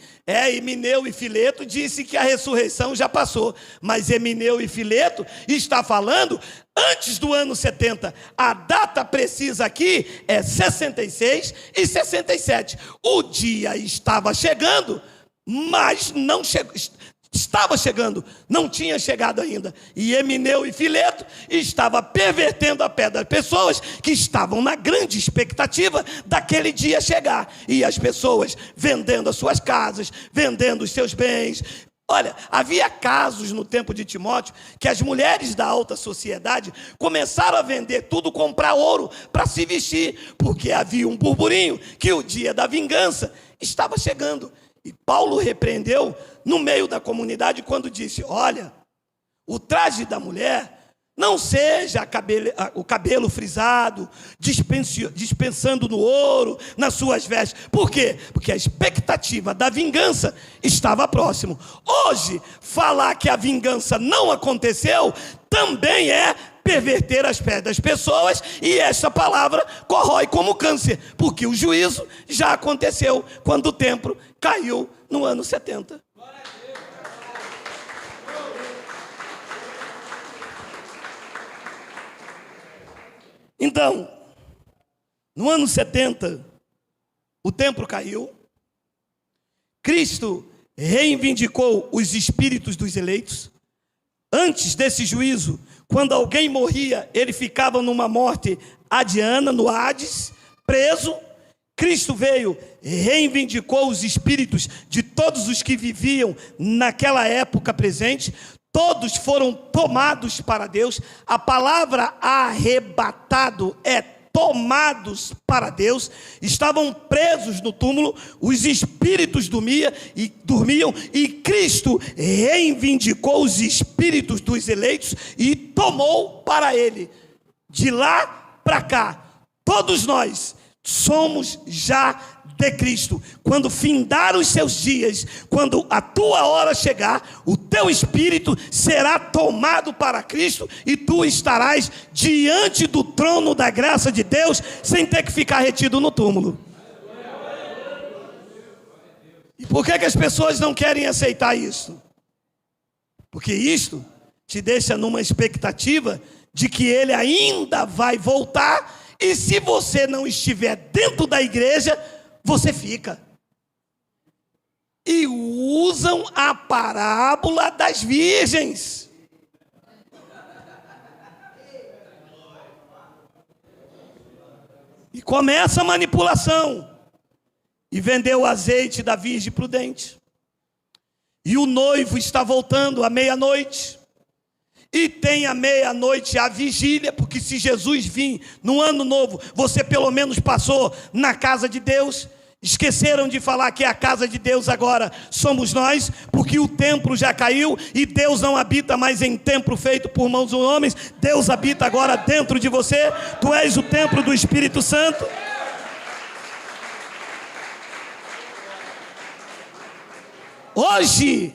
Himeneu e Fileto disse que a ressurreição já passou, mas Himeneu e Fileto está falando antes do ano 70. A data precisa aqui é 66 e 67. O dia estava chegando, mas não chegou. Estava chegando, não tinha chegado ainda. E Himeneu e Fileto estavam pervertendo a fé das pessoas que estavam na grande expectativa daquele dia chegar. E as pessoas vendendo as suas casas, vendendo os seus bens. Olha, havia casos no tempo de Timóteo que as mulheres da alta sociedade começaram a vender tudo, comprar ouro para se vestir, porque havia um burburinho que o dia da vingança estava chegando. E Paulo repreendeu no meio da comunidade quando disse: olha, o traje da mulher não seja o cabelo frisado, dispensando no ouro, nas suas vestes. Por quê? Porque a expectativa da vingança estava próximo. Hoje, falar que a vingança não aconteceu também é perverter as fés das pessoas, e esta palavra corrói como câncer, porque o juízo já aconteceu quando o templo caiu no ano 70. Então, no ano 70, o templo caiu, Cristo reivindicou os espíritos dos eleitos. Antes desse juízo, quando alguém morria, ele ficava numa morte adiana, no Hades, preso. Cristo veio, reivindicou os espíritos de todos os que viviam naquela época presente. Todos foram tomados para Deus. A palavra arrebatado é tomados para Deus, estavam presos no túmulo, os espíritos dormiam e Cristo reivindicou os espíritos dos eleitos e tomou para ele. De lá para cá, todos nós somos já de Cristo. Quando findar os seus dias, quando a tua hora chegar, o teu espírito será tomado para Cristo e tu estarás diante do trono da graça de Deus, sem ter que ficar retido no túmulo. E por que as pessoas não querem aceitar isso? Porque isto te deixa numa expectativa de que ele ainda vai voltar, e se você não estiver dentro da igreja, você fica. E usam a parábola das virgens. E começa a manipulação. E vendeu o azeite da virgem prudente. E o noivo está voltando à meia-noite. E tem à meia-noite a vigília, porque se Jesus vir no ano novo, você pelo menos passou na casa de Deus. Esqueceram de falar que a casa de Deus agora somos nós, porque o templo já caiu e Deus não habita mais em templo feito por mãos de homens. Deus habita agora dentro de você. Tu és o templo do Espírito Santo. Hoje,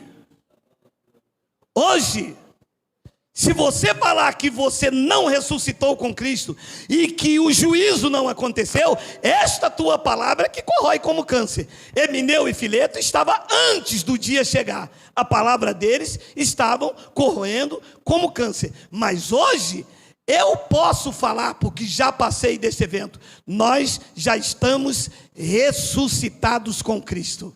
se você falar que você não ressuscitou com Cristo e que o juízo não aconteceu, esta tua palavra é que corrói como câncer. Emineu e Fileto estavam antes do dia chegar. A palavra deles estavam corroendo como câncer. Mas hoje eu posso falar, porque já passei desse evento. Nós já estamos ressuscitados com Cristo.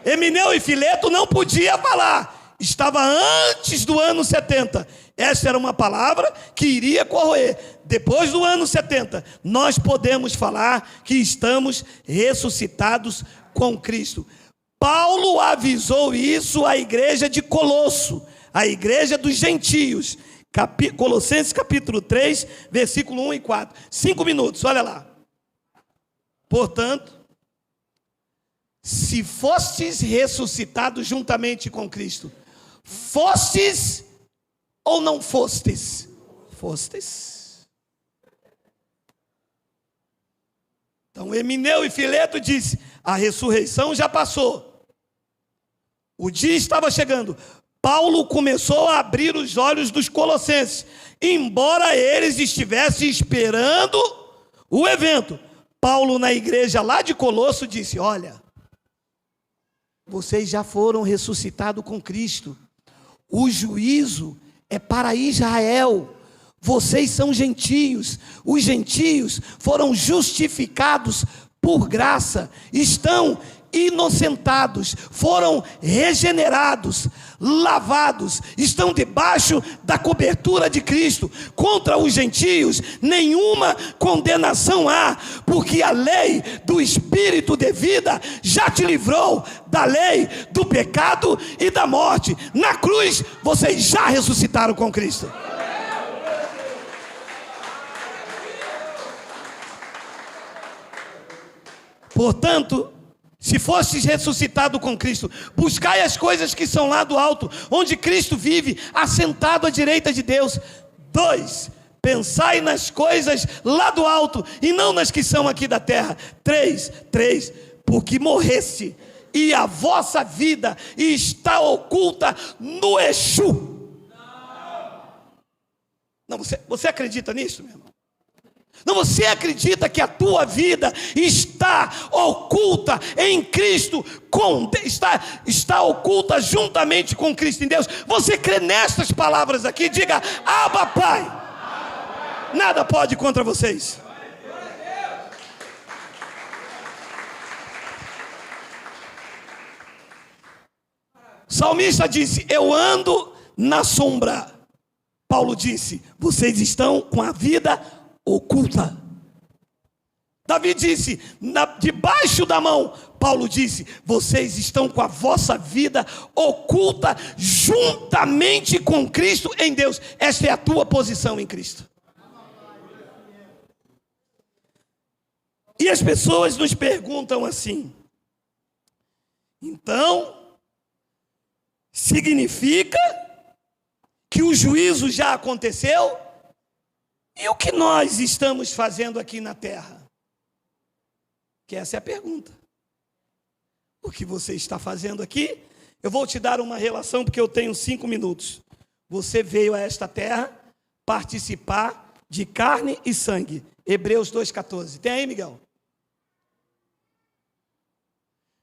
Emineu e Fileto não podia falar. Estava antes do ano 70. Essa era uma palavra que iria corroer. Depois do ano 70, nós podemos falar que estamos ressuscitados com Cristo. Paulo avisou isso à igreja de Colosso, a igreja dos gentios. Colossenses capítulo 3, versículo 1 e 4. 5 minutos, olha lá. Portanto, se fostes ressuscitados juntamente com Cristo, fostes ou não fostes? Fostes. Então Emineu e Fileto disse: a ressurreição já passou, o dia estava chegando. Paulo começou a abrir os olhos dos colossenses, embora eles estivessem esperando o evento. Paulo, na igreja lá de Colosso, disse: olha, vocês já foram ressuscitados com Cristo. O juízo é para Israel. Vocês são gentios. Os gentios foram justificados por graça. Estão inocentados, foram regenerados, lavados, estão debaixo da cobertura de Cristo. Contra os gentios nenhuma condenação há, porque a lei do Espírito de vida já te livrou da lei do pecado e da morte. Na cruz vocês já ressuscitaram com Cristo. Portanto, se fostes ressuscitado com Cristo, buscai as coisas que são lá do alto, onde Cristo vive, assentado à direita de Deus. 2, pensai nas coisas lá do alto, e não nas que são aqui da terra. 3, porque morreste, e a vossa vida está oculta no Exu. Não, você acredita nisso, meu irmão? Não, você acredita que a tua vida está oculta em Cristo, está oculta juntamente com Cristo em Deus? Você crê nestas palavras aqui? Diga: Abba, Pai. Nada pode contra vocês. O salmista disse: eu ando na sombra. Paulo disse: vocês estão com a vida oculta. Davi disse: debaixo da mão. Paulo disse: vocês estão com a vossa vida oculta juntamente com Cristo em Deus. Esta é a tua posição em Cristo. E as pessoas nos perguntam assim: então, significa que o juízo já aconteceu? E o que nós estamos fazendo aqui na terra? Que essa é a pergunta. O que você está fazendo aqui? Eu vou te dar uma relação porque eu tenho 5 minutos. Você veio a esta terra participar de carne e sangue. Hebreus 2,14. Tem aí, Miguel?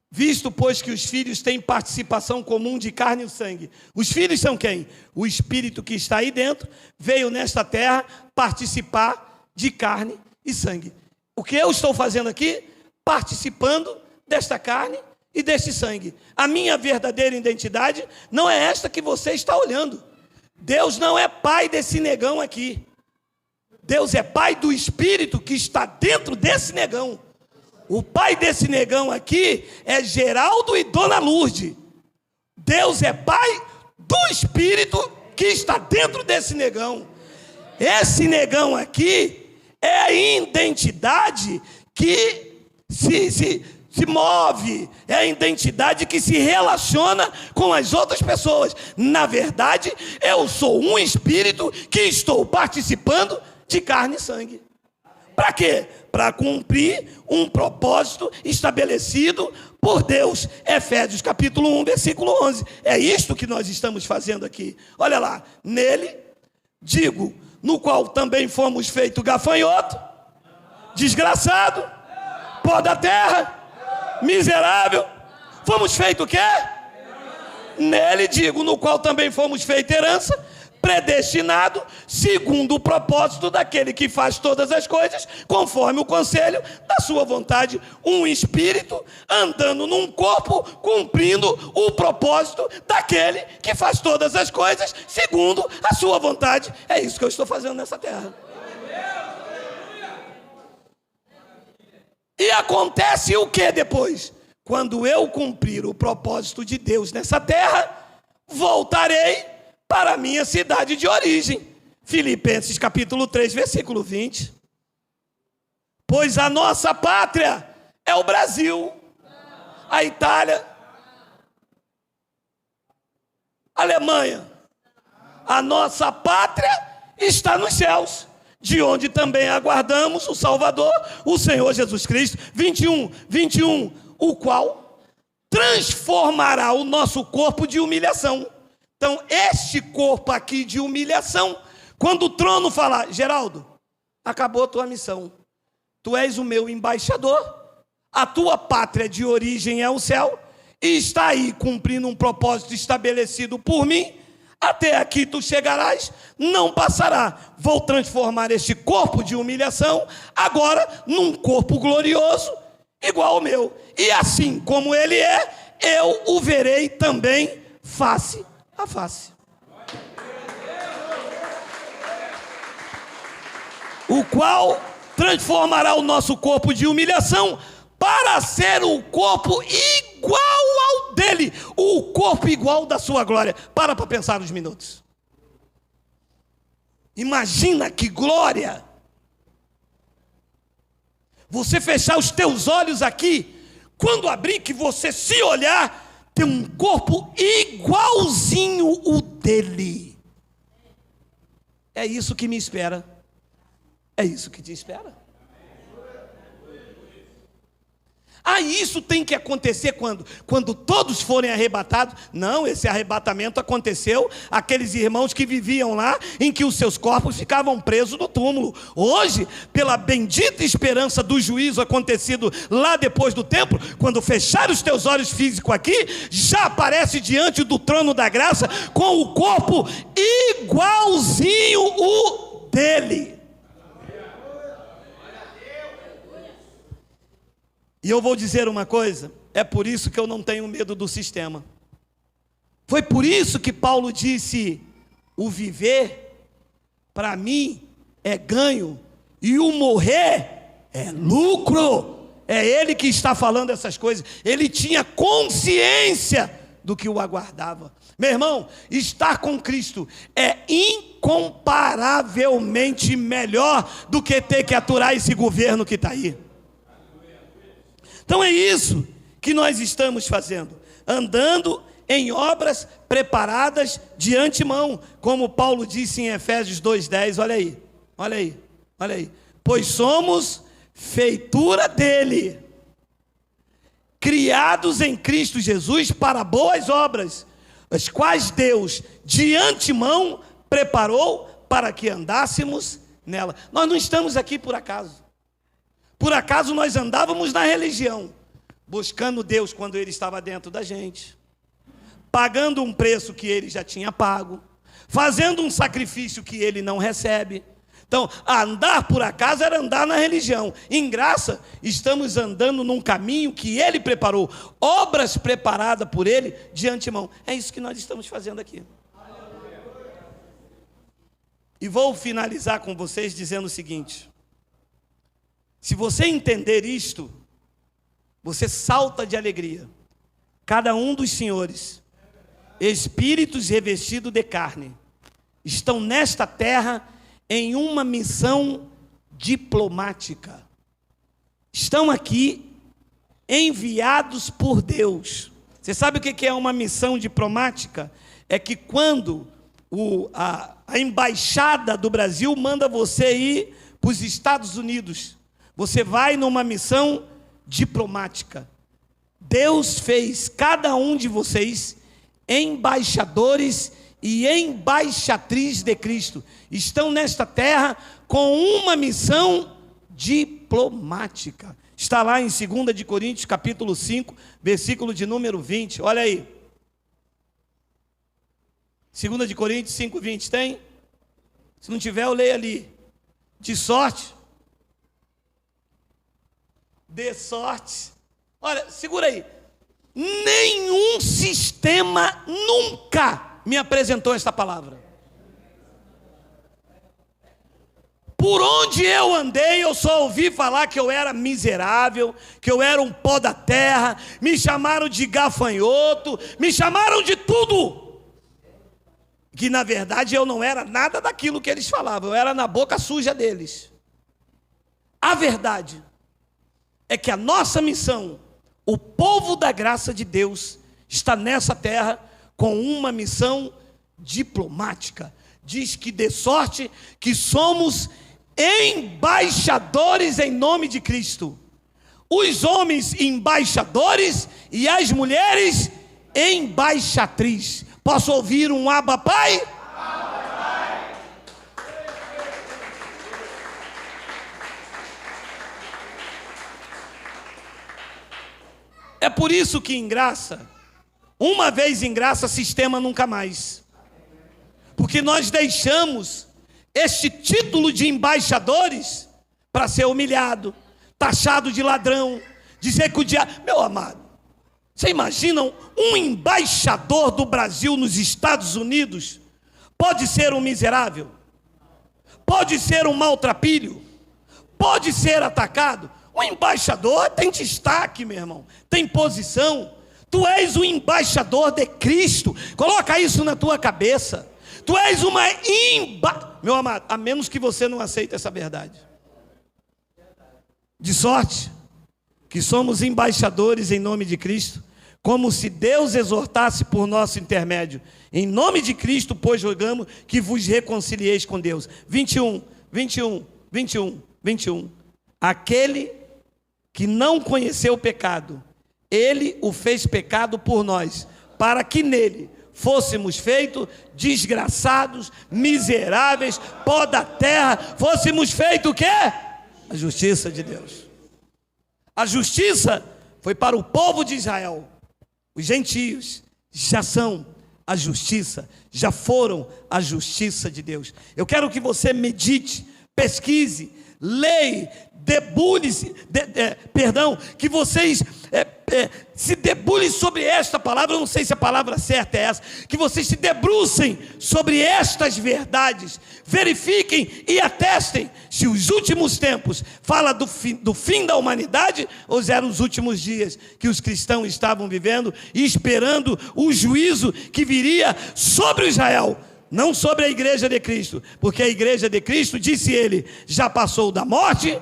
Visto, pois, que os filhos têm participação comum de carne e sangue. Os filhos são quem? O Espírito que está aí dentro veio nesta terra participar de carne e sangue. O que eu estou fazendo aqui? Participando desta carne e deste sangue. A minha verdadeira identidade não é esta que você está olhando. Deus não é pai desse negão aqui. Deus é pai do Espírito que está dentro desse negão. O pai desse negão aqui é Geraldo e Dona Lourdes. Deus é pai do Espírito que está dentro desse negão. Esse negão aqui é a identidade que se move, é a identidade que se relaciona com as outras pessoas. Na verdade, eu sou um espírito que estou participando de carne e sangue. Para quê? Para cumprir um propósito estabelecido por Deus. Efésios capítulo 1, versículo 11. É isto que nós estamos fazendo aqui. Olha lá. Nele, digo, no qual também fomos feitos gafanhoto, desgraçado, pó da terra, miserável. Fomos feitos o quê? Nele, digo, no qual também fomos feitos herança, predestinado segundo o propósito daquele que faz todas as coisas conforme o conselho da sua vontade, um espírito andando num corpo cumprindo o propósito daquele que faz todas as coisas segundo a sua vontade. É isso que eu estou fazendo nessa terra. E acontece o que depois? Quando eu cumprir o propósito de Deus nessa terra, voltarei para a minha cidade de origem. Filipenses capítulo 3, versículo 20. Pois a nossa pátria é o Brasil, a Itália, a Alemanha. A nossa pátria está nos céus, de onde também aguardamos o Salvador, o Senhor Jesus Cristo. 21, o qual transformará o nosso corpo de humilhação. Então, este corpo aqui de humilhação, quando o trono falar: Geraldo, acabou a tua missão, tu és o meu embaixador, a tua pátria de origem é o céu, e está aí cumprindo um propósito estabelecido por mim, até aqui tu chegarás, não passará. Vou transformar este corpo de humilhação agora num corpo glorioso, igual ao meu, e assim como ele é, eu o verei também face a face. O qual transformará o nosso corpo de humilhação para ser o corpo igual ao dele, o corpo igual da sua glória. Para pensar uns minutos. Imagina que glória! Você fechar os teus olhos aqui, quando abrir, que você se olhar, tem um corpo igualzinho o dele. É isso que me espera. É isso que te espera. Isso tem que acontecer quando todos forem arrebatados. Não, esse arrebatamento aconteceu aqueles irmãos que viviam lá, em que os seus corpos ficavam presos no túmulo. Hoje, pela bendita esperança do juízo acontecido lá depois do templo, quando fechar os teus olhos físicos aqui, já aparece diante do trono da graça com o corpo igualzinho o dele. E eu vou dizer uma coisa, é por isso que eu não tenho medo do sistema. Foi por isso que Paulo disse: o viver, para mim, é ganho, e o morrer é lucro. É ele que está falando essas coisas. Ele tinha consciência do que o aguardava. Meu irmão, estar com Cristo é incomparavelmente melhor do que ter que aturar esse governo que está aí. Então é isso que nós estamos fazendo, andando em obras preparadas de antemão, como Paulo disse em Efésios 2:10, olha aí, olha aí, olha aí. Pois somos feitura dele, criados em Cristo Jesus para boas obras, as quais Deus de antemão preparou para que andássemos nela. Nós não estamos aqui por acaso. Por acaso nós andávamos na religião, buscando Deus quando Ele estava dentro da gente, pagando um preço que Ele já tinha pago, fazendo um sacrifício que Ele não recebe. Então, andar por acaso era andar na religião. Em graça, estamos andando num caminho que Ele preparou, obras preparadas por Ele de antemão. É isso que nós estamos fazendo aqui. E vou finalizar com vocês dizendo o seguinte: se você entender isto, você salta de alegria. Cada um dos senhores, espíritos revestidos de carne, estão nesta terra em uma missão diplomática. Estão aqui enviados por Deus. Você sabe o que é uma missão diplomática? É que quando a embaixada do Brasil manda você ir para os Estados Unidos, você vai numa missão diplomática. Deus fez cada um de vocês embaixadores e embaixatriz de Cristo. Estão nesta terra com uma missão diplomática. Está lá em 2 de Coríntios, capítulo 5, versículo de número 20. Olha aí. 2 de Coríntios 5, 20, tem? Se não tiver, eu leio ali. De sorte. De sorte. Olha, segura aí. Nenhum sistema nunca me apresentou esta palavra. Por onde eu andei, eu só ouvi falar que eu era miserável, que eu era um pó da terra, me chamaram de gafanhoto, me chamaram de tudo. Que na verdade eu não era nada daquilo que eles falavam, eu era na boca suja deles. A verdade é que a nossa missão, o povo da graça de Deus, está nessa terra com uma missão diplomática. Diz que de sorte que somos embaixadores em nome de Cristo. Os homens embaixadores e as mulheres embaixatriz. Posso ouvir um Abba Pai? Abba Pai. É por isso que em graça, uma vez em graça, sistema nunca mais. Porque nós deixamos este título de embaixadores para ser humilhado, taxado de ladrão, dizer que o diabo... Meu amado, você imagina um embaixador do Brasil nos Estados Unidos? Pode ser um miserável? Pode ser um maltrapilho? Pode ser atacado? O embaixador tem destaque, meu irmão, tem posição. Tu és o embaixador de Cristo. Coloca isso na tua cabeça. Tu és uma Meu amado, a menos que você não aceite essa verdade. De sorte que somos embaixadores em nome de Cristo, como se Deus exortasse por nosso intermédio. Em nome de Cristo, pois rogamos que vos reconcilieis com Deus. 21. Aquele que não conheceu o pecado, Ele o fez pecado por nós, para que nele fôssemos feitos desgraçados, miseráveis, pó da terra, fôssemos feitos o quê? A justiça de Deus. A justiça foi para o povo de Israel. Os gentios já são a justiça, já foram a justiça de Deus. Eu quero que você medite, pesquise, leia, debulhe-se, que vocês se debulhem sobre esta palavra. Eu não sei se a palavra certa é essa, que vocês se debrucem sobre estas verdades, verifiquem e atestem se os últimos tempos fala do fim da humanidade, ou eram os últimos dias que os cristãos estavam vivendo e esperando o juízo que viria sobre Israel, não sobre a igreja de Cristo, porque a igreja de Cristo, disse ele, já passou da morte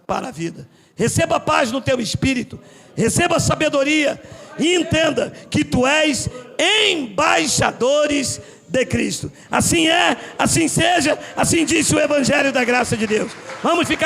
para a vida. receba paz no teu espírito, receba sabedoria e entenda que tu és embaixadores de Cristo. Assim é, assim seja, assim disse o Evangelho da graça de Deus. Vamos ficar